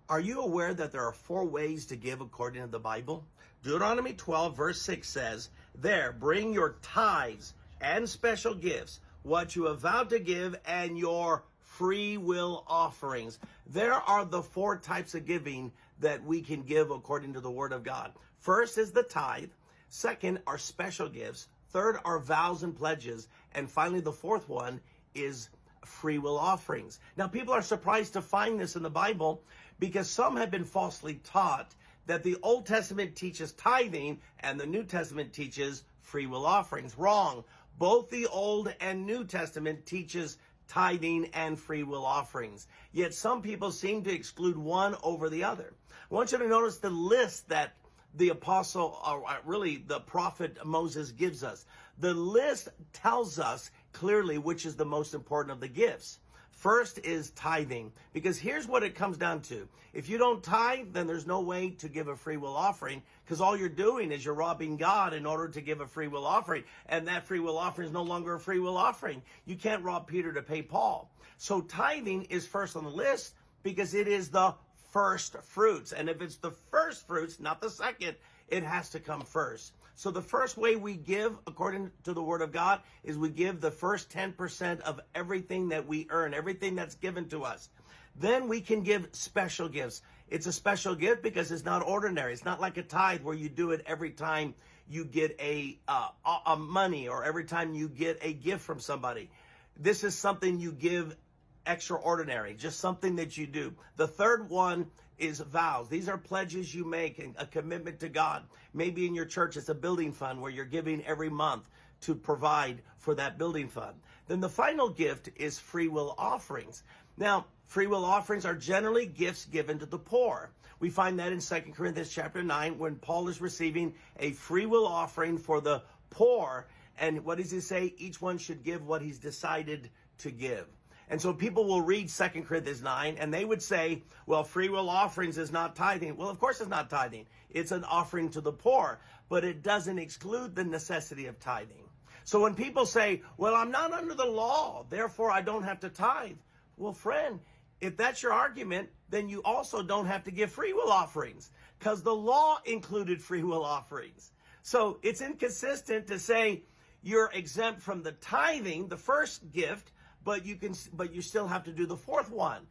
Are you aware that there are 4 ways to give according to the Bible? Deuteronomy 12 verse 6 says, "There, bring your tithes and special gifts, what you have vowed to give, and your free will offerings." There are the 4 types of giving that we can give according to the Word of God. First is the tithe. Second are special gifts. Third are vows and pledges. And finally, the fourth one is free will offerings. Now, people are surprised to find this in the Bible because some have been falsely taught that the Old Testament teaches tithing and the New Testament teaches free will offerings. Wrong. Both the Old and New Testament teaches tithing and free will offerings. Yet some people seem to exclude one over the other. I want you to notice the list that the apostle, or really the prophet Moses gives us. The list tells us clearly which is the most important of the gifts. First is tithing, because here's what it comes down to. If you don't tithe, then there's no way to give a free will offering, because all you're doing is you're robbing God in order to give a free will offering. And that free will offering is no longer a free will offering. You can't rob Peter to pay Paul. So tithing is first on the list because it is the first fruits. And if it's the first fruits, not the second, it has to come first. So the first way we give, according to the Word of God, is we give the first 10% of everything that we earn, everything that's given to us. Then we can give special gifts. It's a special gift because it's not ordinary. It's not like a tithe where you do it every time you get a money or every time you get a gift from somebody. This is something you give extraordinary, just something that you do. The third one is vows. These are pledges you make and a commitment to God. Maybe in your church, it's a building fund where you're giving every month to provide for that building fund. Then the final gift is free will offerings. Now, free will offerings are generally gifts given to the poor. We find that in 2 Corinthians chapter 9, when Paul is receiving a free will offering for the poor. And what does he say? Each one should give what he's decided to give. And so people will read 2 Corinthians 9 and they would say, well, free will offerings is not tithing. Well, of course it's not tithing. It's an offering to the poor, but it doesn't exclude the necessity of tithing. So when people say, well, I'm not under the law, therefore I don't have to tithe. Well, friend, if that's your argument, then you also don't have to give free will offerings because the law included free will offerings. So it's inconsistent to say you're exempt from the tithing, the first gift, but you still have to do the fourth one.